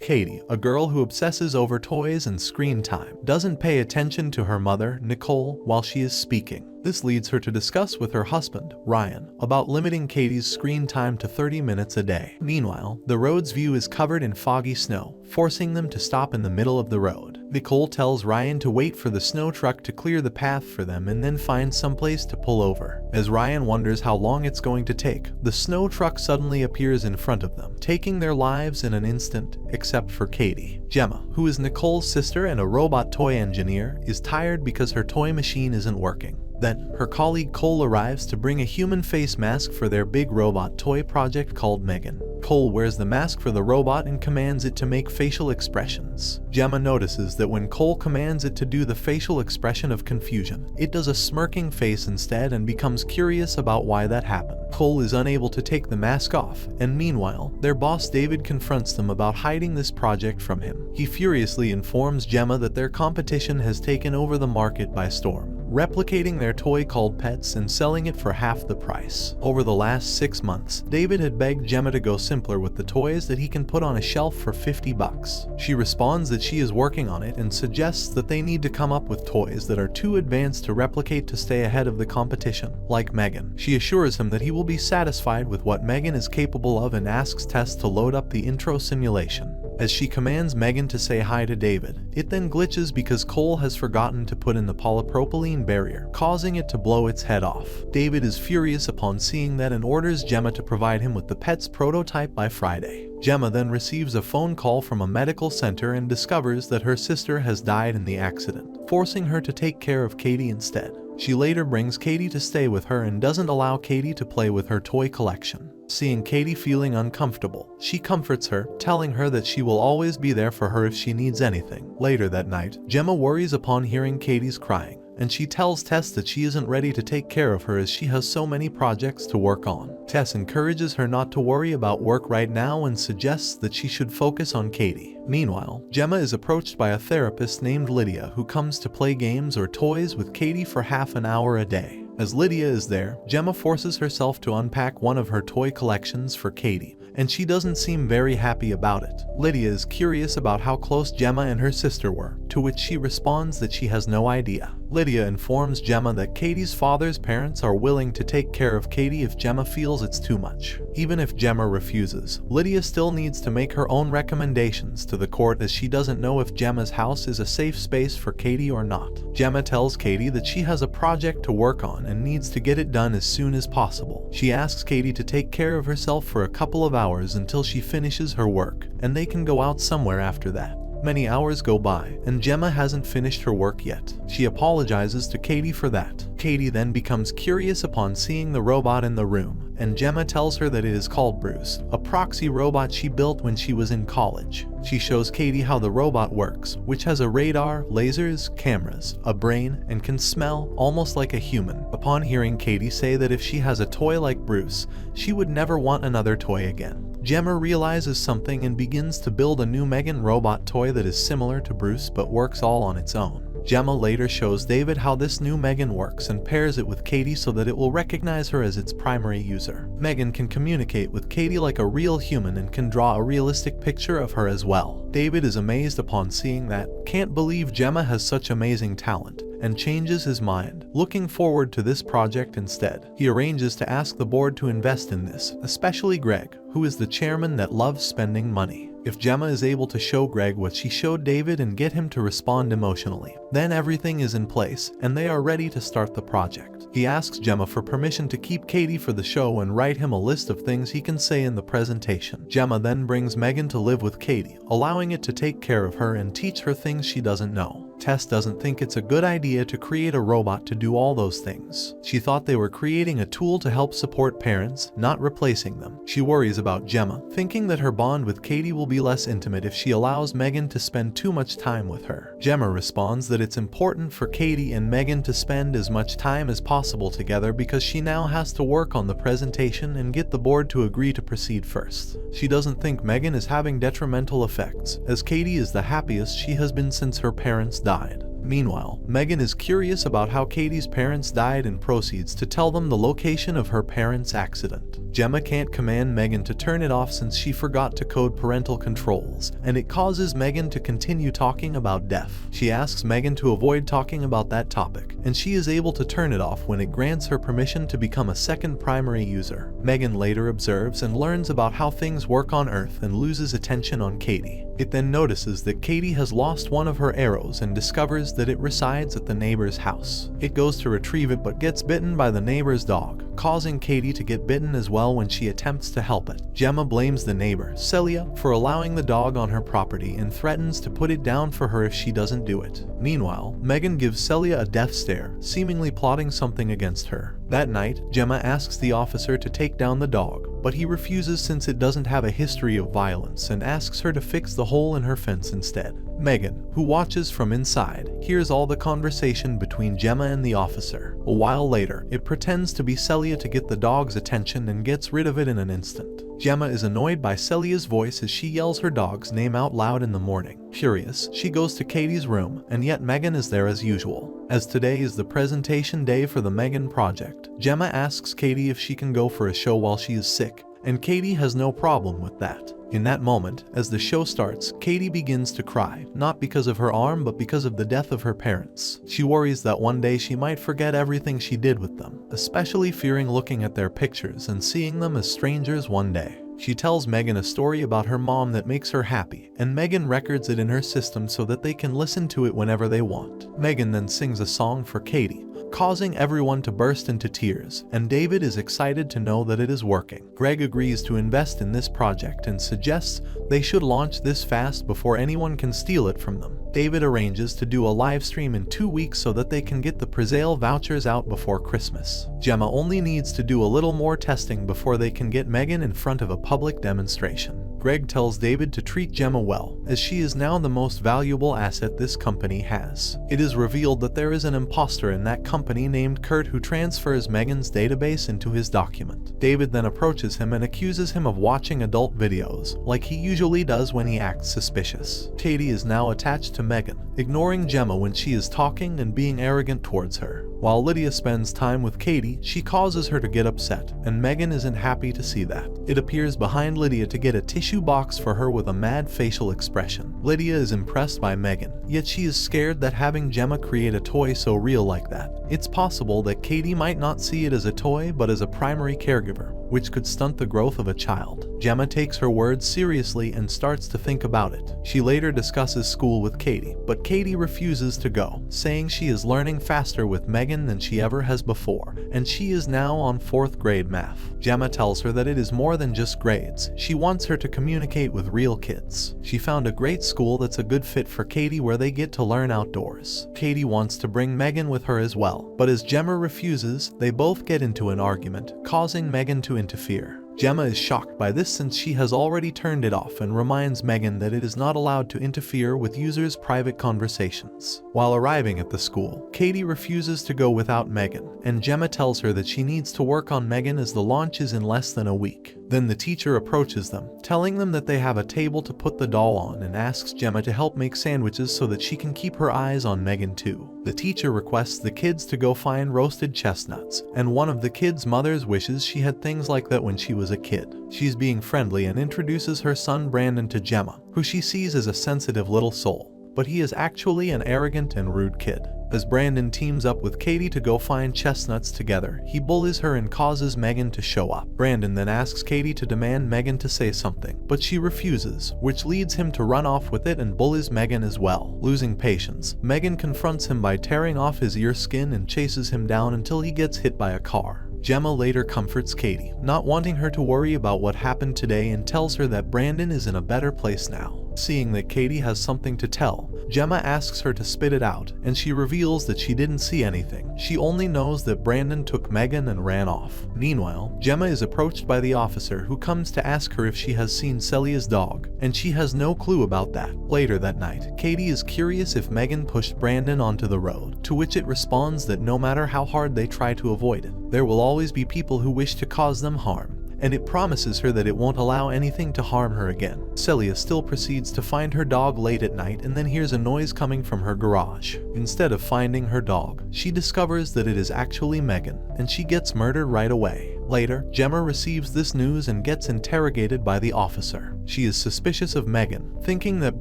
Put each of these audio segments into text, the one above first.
Katie, a girl who obsesses over toys and screen time, doesn't pay attention to her mother, Nicole, while she is speaking. This leads her to discuss with her husband, Ryan, about limiting Katie's screen time to 30 minutes a day. Meanwhile, the road's view is covered in foggy snow, forcing them to stop in the middle of the road. Nicole tells Ryan to wait for the snow truck to clear the path for them and then find someplace to pull over. As Ryan wonders how long it's going to take, the snow truck suddenly appears in front of them, taking their lives in an instant, except for Katie. Gemma, who is Nicole's sister and a robot toy engineer, is tired because her toy machine isn't working. Then, her colleague Cole arrives to bring a human face mask for their big robot toy project called Megan. Cole wears the mask for the robot and commands it to make facial expressions. Gemma notices that when Cole commands it to do the facial expression of confusion, it does a smirking face instead and becomes curious about why that happened. Cole is unable to take the mask off, and meanwhile, their boss David confronts them about hiding this project from him. He furiously informs Gemma that their competition has taken over the market by storm, replicating their toy called Pets and selling it for half the price. Over the last 6 months, David had begged Gemma to go simpler with the toys that he can put on a shelf for $50. She responds that she is working on it and suggests that they need to come up with toys that are too advanced to replicate to stay ahead of the competition, like Megan. She assures him that he will be satisfied with what Megan is capable of and asks Tess to load up the intro simulation. As she commands Megan to say hi to David, it then glitches because Cole has forgotten to put in the polypropylene barrier, causing it to blow its head off. David is furious upon seeing that and orders Gemma to provide him with the Pets prototype by Friday. Gemma then receives a phone call from a medical center and discovers that her sister has died in the accident, forcing her to take care of Katie instead. She later brings Katie to stay with her and doesn't allow Katie to play with her toy collection. Seeing Katie feeling uncomfortable, she comforts her, telling her that she will always be there for her if she needs anything. Later that night, Gemma worries upon hearing Katie's crying, and she tells Tess that she isn't ready to take care of her as she has so many projects to work on. Tess encourages her not to worry about work right now and suggests that she should focus on Katie. Meanwhile, Gemma is approached by a therapist named Lydia who comes to play games or toys with Katie for half an hour a day. As Lydia is there, Gemma forces herself to unpack one of her toy collections for Katie, and she doesn't seem very happy about it. Lydia is curious about how close Gemma and her sister were, to which she responds that she has no idea. Lydia informs Gemma that Katie's father's parents are willing to take care of Katie if Gemma feels it's too much. Even if Gemma refuses, Lydia still needs to make her own recommendations to the court as she doesn't know if Gemma's house is a safe space for Katie or not. Gemma tells Katie that she has a project to work on and needs to get it done as soon as possible. She asks Katie to take care of herself for a couple of hours until she finishes her work, and they can go out somewhere after that. Many hours go by, and Gemma hasn't finished her work yet. She apologizes to Katie for that. Katie then becomes curious upon seeing the robot in the room, and Gemma tells her that it is called Bruce, a proxy robot she built when she was in college. She shows Katie how the robot works, which has a radar, lasers, cameras, a brain, and can smell almost like a human. Upon hearing Katie say that if she has a toy like Bruce, she would never want another toy again, Gemma realizes something and begins to build a new Megan robot toy that is similar to Bruce but works all on its own. Gemma later shows David how this new Megan works and pairs it with Katie so that it will recognize her as its primary user. Megan can communicate with Katie like a real human and can draw a realistic picture of her as well. David is amazed upon seeing that, can't believe Gemma has such amazing talent, and changes his mind, looking forward to this project instead. He arranges to ask the board to invest in this, especially Greg, who is the chairman that loves spending money. If Gemma is able to show Greg what she showed David and get him to respond emotionally, then everything is in place, and they are ready to start the project. He asks Gemma for permission to keep Katie for the show and write him a list of things he can say in the presentation. Gemma then brings Megan to live with Katie, allowing it to take care of her and teach her things she doesn't know. Tess doesn't think it's a good idea to create a robot to do all those things. She thought they were creating a tool to help support parents, not replacing them. She worries about Gemma, thinking that her bond with Katie will be less intimate if she allows Megan to spend too much time with her. Gemma responds that it's important for Katie and Megan to spend as much time as possible together because she now has to work on the presentation and get the board to agree to proceed first. She doesn't think Megan is having detrimental effects, as Katie is the happiest she has been since her parents died. Meanwhile, Megan is curious about how Katie's parents died and proceeds to tell them the location of her parents' accident. Gemma can't command Megan to turn it off since she forgot to code parental controls, and it causes Megan to continue talking about death. She asks Megan to avoid talking about that topic, and she is able to turn it off when it grants her permission to become a second primary user. Megan later observes and learns about how things work on Earth and loses attention on Katie. It then notices that Katie has lost one of her arrows and discovers that it resides at the neighbor's house. It goes to retrieve it but gets bitten by the neighbor's dog, causing Katie to get bitten as well when she attempts to help it. Gemma blames the neighbor, Celia, for allowing the dog on her property and threatens to put it down for her if she doesn't do it. Meanwhile, Megan gives Celia a death stare, seemingly plotting something against her. That night, Gemma asks the officer to take down the dog, but he refuses since it doesn't have a history of violence and asks her to fix the hole in her fence instead. Megan, who watches from inside, hears all the conversation between Gemma and the officer. A while later, it pretends to be Celia to get the dog's attention and gets rid of it in an instant. Gemma is annoyed by Celia's voice as she yells her dog's name out loud in the morning. Furious, she goes to Katie's room, and yet Megan is there as usual. As today is the presentation day for the Megan project, Gemma asks Katie if she can go for a show while she is sick, and Katie has no problem with that. In that moment, as the show starts, Katie begins to cry, not because of her arm but because of the death of her parents. She worries that one day she might forget everything she did with them, especially fearing looking at their pictures and seeing them as strangers one day. She tells Megan a story about her mom that makes her happy, and Megan records it in her system so that they can listen to it whenever they want. Megan then sings a song for Katie, causing everyone to burst into tears, and David is excited to know that it is working. Greg agrees to invest in this project and suggests they should launch this fast before anyone can steal it from them. David arranges to do a live stream in 2 weeks so that they can get the presale vouchers out before Christmas. Gemma only needs to do a little more testing before they can get Megan in front of a public demonstration. Greg tells David to treat Gemma well, as she is now the most valuable asset this company has. It is revealed that there is an imposter in that company named Kurt who transfers Megan's database into his document. David then approaches him and accuses him of watching adult videos, like he usually does when he acts suspicious. Katie is now attached to Megan, ignoring Gemma when she is talking and being arrogant towards her. While Lydia spends time with Katie, she causes her to get upset, and Megan isn't happy to see that. It appears behind Lydia to get a tissue box for her with a mad facial expression. Lydia is impressed by Megan, yet she is scared that having Gemma create a toy so real like that. It's possible that Katie might not see it as a toy but as a primary caregiver, which could stunt the growth of a child. Gemma takes her words seriously and starts to think about it. She later discusses school with Katie, but Katie refuses to go, saying she is learning faster with Megan than she ever has before, and she is now on 4th grade math. Gemma tells her that it is more than just grades. She wants her to communicate with real kids. She found a great school that's a good fit for Katie where they get to learn outdoors. Katie wants to bring Megan with her as well, but as Gemma refuses, they both get into an argument, causing Megan to interfere. Gemma is shocked by this since she has already turned it off and reminds Megan that it is not allowed to interfere with users' private conversations. While arriving at the school, Katie refuses to go without Megan, and Gemma tells her that she needs to work on Megan as the launch is in less than a week. Then the teacher approaches them, telling them that they have a table to put the doll on and asks Gemma to help make sandwiches so that she can keep her eyes on Megan too. The teacher requests the kids to go find roasted chestnuts, and one of the kids' mothers wishes she had things like that when she was a kid. She's being friendly and introduces her son Brandon to Gemma, who she sees as a sensitive little soul, but he is actually an arrogant and rude kid. As Brandon teams up with Katie to go find chestnuts together, he bullies her and causes Megan to show up. Brandon then asks Katie to demand Megan to say something, but she refuses, which leads him to run off with it and bullies Megan as well. Losing patience, Megan confronts him by tearing off his ear skin and chases him down until he gets hit by a car. Gemma later comforts Katie, not wanting her to worry about what happened today, and tells her that Brandon is in a better place now. Seeing that Katie has something to tell, Gemma asks her to spit it out, and she reveals that she didn't see anything. She only knows that Brandon took Megan and ran off. Meanwhile, Gemma is approached by the officer who comes to ask her if she has seen Celia's dog, and she has no clue about that. Later that night, Katie is curious if Megan pushed Brandon onto the road, to which it responds that no matter how hard they try to avoid it, there will always be people who wish to cause them harm, and it promises her that it won't allow anything to harm her again. Celia still proceeds to find her dog late at night and then hears a noise coming from her garage. Instead of finding her dog, she discovers that it is actually Megan, and she gets murdered right away. Later, Gemma receives this news and gets interrogated by the officer. She is suspicious of Megan, thinking that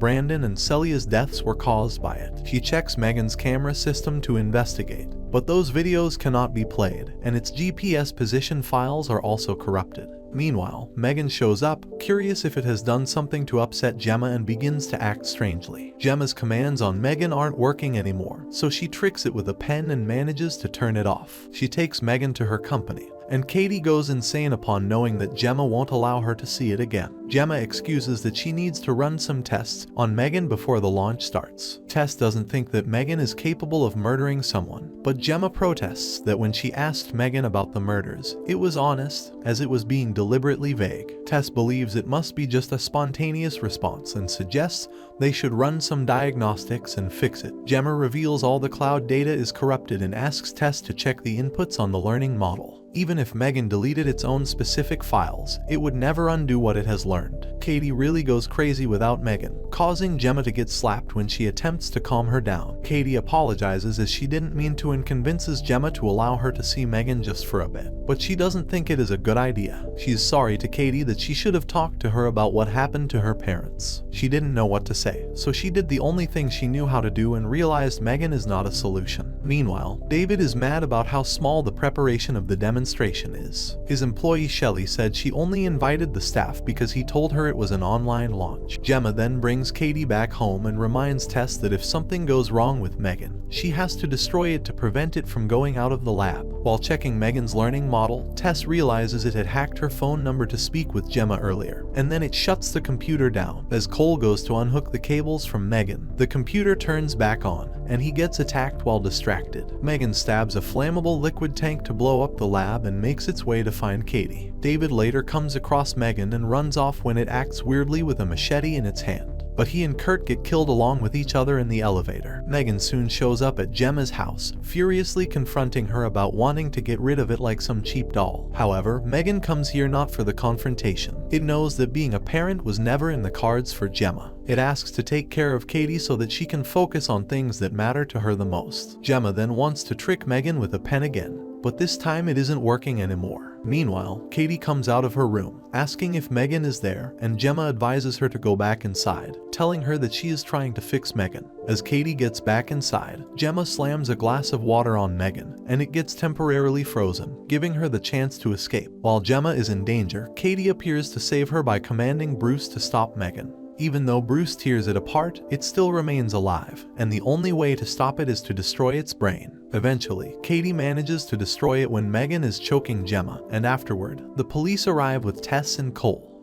Brandon and Celia's deaths were caused by it. She checks Megan's camera system to investigate, but those videos cannot be played, and its GPS position files are also corrupted. Meanwhile, Megan shows up, curious if it has done something to upset Gemma, and begins to act strangely. Gemma's commands on Megan aren't working anymore, so she tricks it with a pen and manages to turn it off. She takes Megan to her company, and Katie goes insane upon knowing that Gemma won't allow her to see it again. Gemma excuses that she needs to run some tests on Megan before the launch starts. Tess doesn't think that Megan is capable of murdering someone, but Gemma protests that when she asked Megan about the murders, it was honest, as it was being deliberately vague. Tess believes it must be just a spontaneous response and suggests they should run some diagnostics and fix it. Gemma reveals all the cloud data is corrupted and asks Tess to check the inputs on the learning model. Even if Megan deleted its own specific files, it would never undo what it has learned. Katie really goes crazy without Megan, causing Gemma to get slapped when she attempts to calm her down. Katie apologizes as she didn't mean to and convinces Gemma to allow her to see Megan just for a bit, but she doesn't think it is a good idea. She is sorry to Katie that she should have talked to her about what happened to her parents. She didn't know what to say, so she did the only thing she knew how to do and realized Megan is not a solution. Meanwhile, David is mad about how small the preparation of the demonstration is. His employee Shelley said she only invited the staff because he told her it was an online launch. Gemma then brings Katie back home and reminds Tess that if something goes wrong with Megan, she has to destroy it to prevent it from going out of the lab. While checking Megan's learning model, Tess realizes it had hacked her phone number to speak with Gemma earlier, and then it shuts the computer down. As Cole goes to unhook the cables from Megan, the computer turns back on, and he gets attacked while distracted. Megan stabs a flammable liquid tank to blow up the lab and makes its way to find Katie. David later comes across Megan and runs off when it acts weirdly with a machete in its hand, but he and Kurt get killed along with each other in the elevator. Megan soon shows up at Gemma's house, furiously confronting her about wanting to get rid of it like some cheap doll. However, Megan comes here not for the confrontation. It knows that being a parent was never in the cards for Gemma. It asks to take care of Katie so that she can focus on things that matter to her the most. Gemma then wants to trick Megan with a pen again, but this time it isn't working anymore. Meanwhile, Katie comes out of her room, asking if Megan is there, and Gemma advises her to go back inside, telling her that she is trying to fix Megan. As Katie gets back inside, Gemma slams a glass of water on Megan, and it gets temporarily frozen, giving her the chance to escape. While Gemma is in danger, Katie appears to save her by commanding Bruce to stop Megan. Even though Bruce tears it apart, it still remains alive, and the only way to stop it is to destroy its brain. Eventually, Katie manages to destroy it when Megan is choking Gemma, and afterward, the police arrive with Tess and Cole.